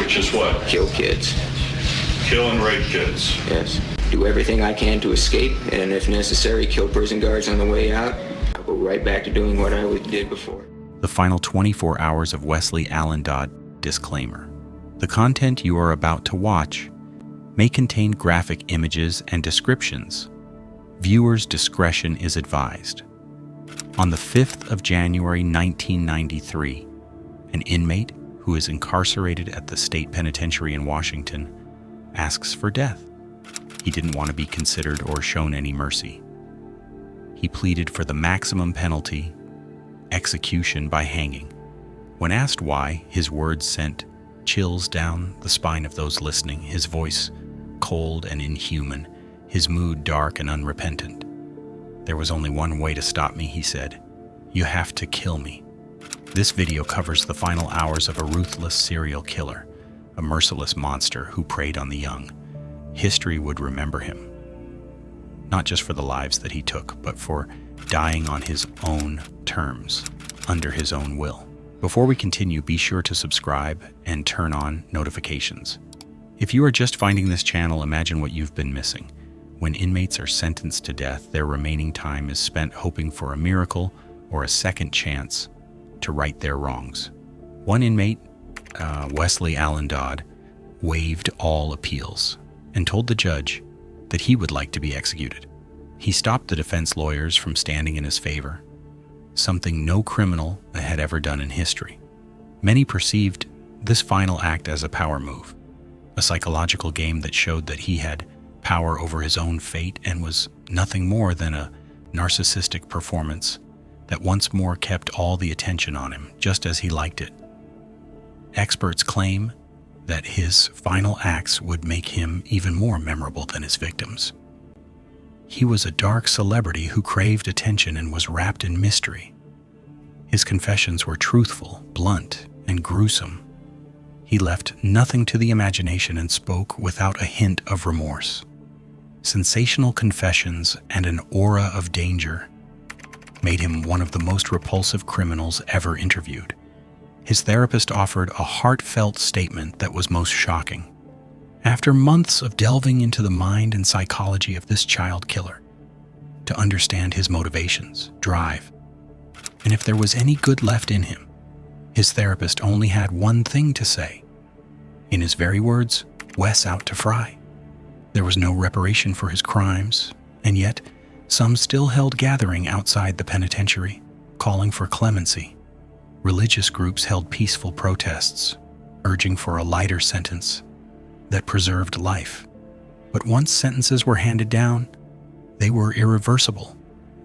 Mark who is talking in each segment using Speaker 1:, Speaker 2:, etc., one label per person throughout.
Speaker 1: which is what?
Speaker 2: Kill kids.
Speaker 1: Kill and rape kids.
Speaker 2: Yes. Do everything I can to escape, and if necessary, kill prison guards on the way out. I'll go right back to doing what I did before.
Speaker 3: The final 24 hours of Westley Allan Dodd disclaimer. The content you are about to watch may contain graphic images and descriptions. Viewers' discretion is advised. On the 5th of January 1993, an inmate who is incarcerated at the state penitentiary in Washington asks for death. He didn't want to be considered or shown any mercy. He pleaded for the maximum penalty, execution by hanging. When asked why, his words sent chills down the spine of those listening, his voice cold and inhuman, his mood dark and unrepentant. "There was only one way to stop me," he said. "You have to kill me." This video covers the final hours of a ruthless serial killer, a merciless monster who preyed on the young. History would remember him, not just for the lives that he took, but for dying on his own terms, under his own will. Before we continue, be sure to subscribe and turn on notifications. If you are just finding this channel, imagine what you've been missing. When inmates are sentenced to death, their remaining time is spent hoping for a miracle or a second chance to right their wrongs. One inmate, Westley Allan Dodd, waived all appeals and told the judge that he would like to be executed. He stopped the defense lawyers from standing in his favor, something no criminal had ever done in history. Many perceived this final act as a power move, a psychological game that showed that he had power over his own fate and was nothing more than a narcissistic performance that once more kept all the attention on him, just as he liked it. Experts claim that his final acts would make him even more memorable than his victims. He was a dark celebrity who craved attention and was wrapped in mystery. His confessions were truthful, blunt, and gruesome. He left nothing to the imagination and spoke without a hint of remorse. Sensational confessions and an aura of danger made him one of the most repulsive criminals ever interviewed. His therapist offered a heartfelt statement that was most shocking. After months of delving into the mind and psychology of this child killer, to understand his motivations, drive, and if there was any good left in him, his therapist only had one thing to say. In his very words, "Wes out to fry." There was no reparation for his crimes, and yet some still held gathering outside the penitentiary, calling for clemency. Religious groups held peaceful protests, urging for a lighter sentence that preserved life. But once sentences were handed down, they were irreversible.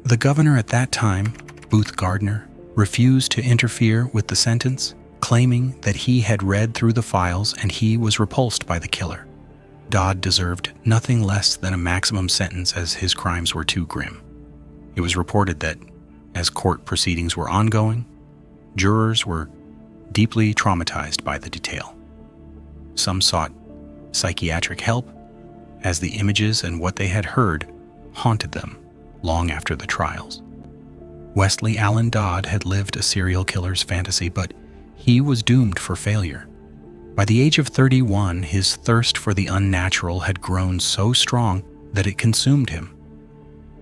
Speaker 3: The governor at that time, Booth Gardner, refused to interfere with the sentence, claiming that he had read through the files and he was repulsed by the killer. Dodd deserved nothing less than a maximum sentence as his crimes were too grim. It was reported that, as court proceedings were ongoing, jurors were deeply traumatized by the detail. Some sought psychiatric help, as the images and what they had heard haunted them long after the trials. Westley Allan Dodd had lived a serial killer's fantasy, but he was doomed for failure. By the age of 31, his thirst for the unnatural had grown so strong that it consumed him.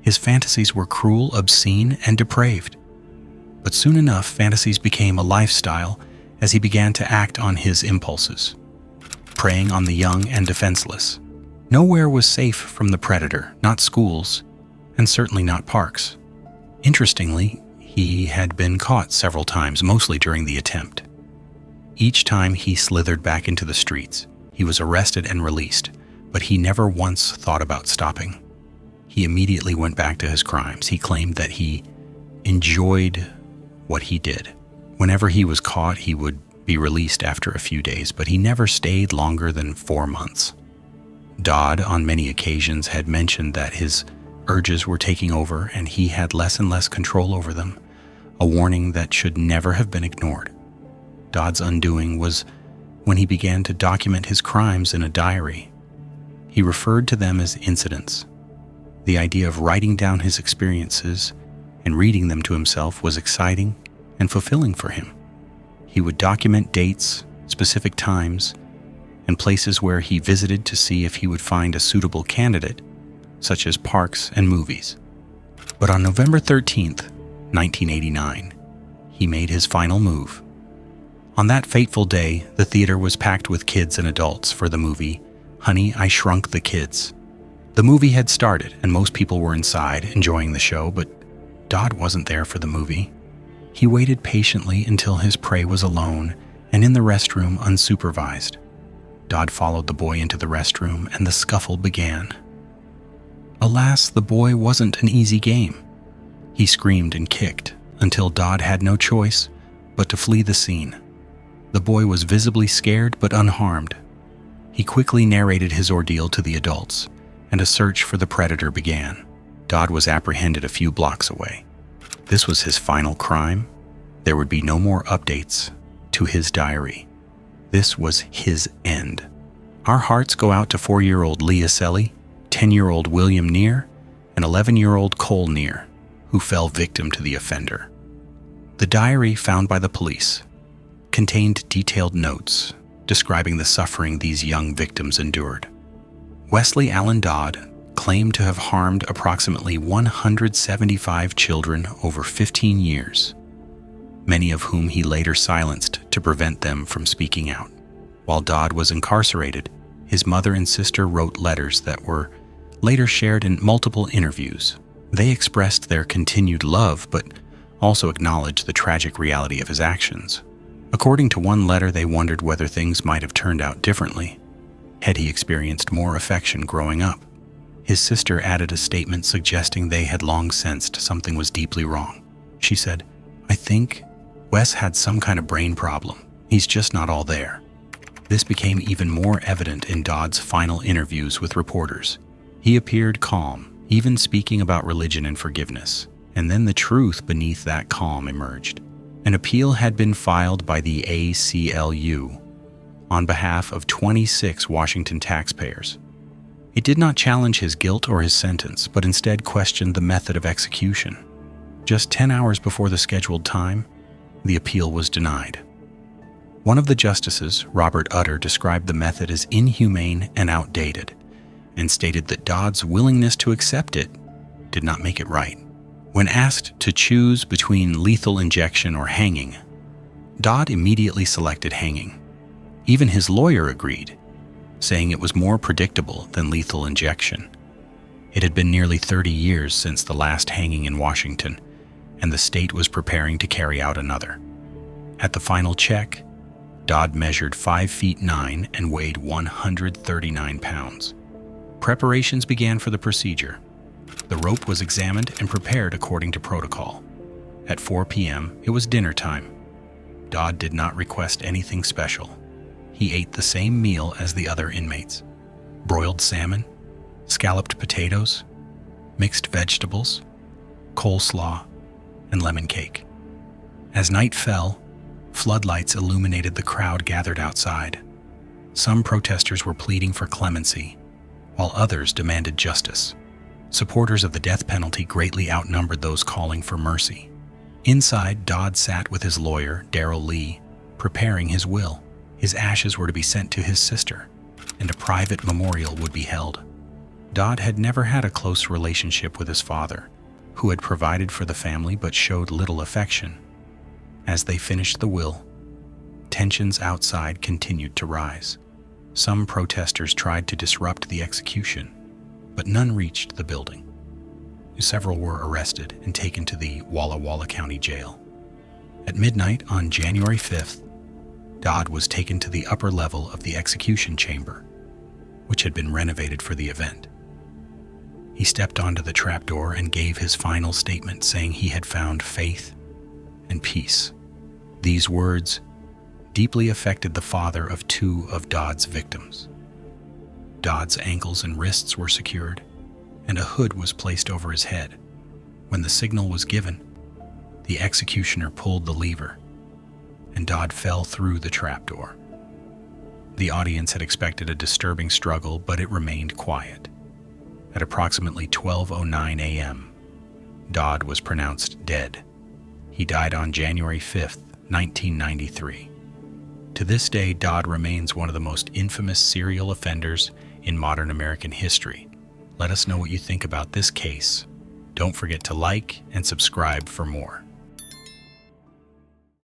Speaker 3: His fantasies were cruel, obscene, and depraved. But soon enough, fantasies became a lifestyle as he began to act on his impulses, preying on the young and defenseless. Nowhere was safe from the predator, not schools, and certainly not parks. Interestingly, he had been caught several times, mostly during the attempt. Each time he slithered back into the streets, he was arrested and released, but he never once thought about stopping. He immediately went back to his crimes. He claimed that he enjoyed what he did. Whenever he was caught, he would be released after a few days, but he never stayed longer than 4 months. Dodd, on many occasions, had mentioned that his urges were taking over and he had less and less control over them, a warning that should never have been ignored. Dodd's undoing was when he began to document his crimes in a diary. He referred to them as incidents. The idea of writing down his experiences and reading them to himself was exciting and fulfilling for him. He would document dates, specific times, and places where he visited to see if he would find a suitable candidate, such as parks and movies. But on November 13th, 1989, he made his final move. On that fateful day, the theater was packed with kids and adults for the movie Honey, I Shrunk the Kids. The movie had started, and most people were inside enjoying the show, but Dodd wasn't there for the movie. He waited patiently until his prey was alone and in the restroom unsupervised. Dodd followed the boy into the restroom, and the scuffle began. Alas, the boy wasn't an easy game. He screamed and kicked until Dodd had no choice but to flee the scene. The boy was visibly scared but unharmed. He quickly narrated his ordeal to the adults, and a search for the predator began. Dodd was apprehended a few blocks away. This was his final crime. There would be no more updates to his diary. This was his end. Our hearts go out to 4-year-old Leah Selly, 10-year-old William Neer, and 11-year-old Cole Neer, who fell victim to the offender. The diary found by the police contained detailed notes describing the suffering these young victims endured. Westley Allan Dodd claimed to have harmed approximately 175 children over 15 years, many of whom he later silenced to prevent them from speaking out. While Dodd was incarcerated, his mother and sister wrote letters that were later shared in multiple interviews. They expressed their continued love, but also acknowledged the tragic reality of his actions. According to one letter, they wondered whether things might have turned out differently had he experienced more affection growing up. His sister added a statement suggesting they had long sensed something was deeply wrong. She said, "I think Wes had some kind of brain problem. He's just not all there." This became even more evident in Dodd's final interviews with reporters. He appeared calm, even speaking about religion and forgiveness. And then the truth beneath that calm emerged. An appeal had been filed by the ACLU on behalf of 26 Washington taxpayers. It did not challenge his guilt or his sentence, but instead questioned the method of execution. Just 10 hours before the scheduled time, the appeal was denied. One of the justices, Robert Utter, described the method as inhumane and outdated, and stated that Dodd's willingness to accept it did not make it right. When asked to choose between lethal injection or hanging, Dodd immediately selected hanging. Even his lawyer agreed, saying it was more predictable than lethal injection. It had been nearly 30 years since the last hanging in Washington, and the state was preparing to carry out another. At the final check, Dodd measured 5 feet 9 and weighed 139 pounds. Preparations began for the procedure. The rope was examined and prepared according to protocol. At 4 p.m., it was dinner time. Dodd did not request anything special. He ate the same meal as the other inmates: broiled salmon, scalloped potatoes, mixed vegetables, coleslaw, and lemon cake. As night fell, floodlights illuminated the crowd gathered outside. Some protesters were pleading for clemency, while others demanded justice. Supporters of the death penalty greatly outnumbered those calling for mercy. Inside, Dodd sat with his lawyer, Darrell Lee, preparing his will. His ashes were to be sent to his sister, and a private memorial would be held. Dodd had never had a close relationship with his father, who had provided for the family but showed little affection. As they finished the will, tensions outside continued to rise. Some protesters tried to disrupt the execution, but none reached the building. Several were arrested and taken to the Walla Walla County Jail. At midnight on January 5th, Dodd was taken to the upper level of the execution chamber, which had been renovated for the event. He stepped onto the trapdoor and gave his final statement, saying he had found faith and peace. These words deeply affected the father of 2 of Dodd's victims. Dodd's ankles and wrists were secured, and a hood was placed over his head. When the signal was given, the executioner pulled the lever, and Dodd fell through the trapdoor. The audience had expected a disturbing struggle, but it remained quiet. At approximately 12:09 a.m., Dodd was pronounced dead. He died on January 5th, 1993. To this day, Dodd remains one of the most infamous serial offenders in modern American history. Let us know what you think about this case. Don't forget to like and subscribe for more.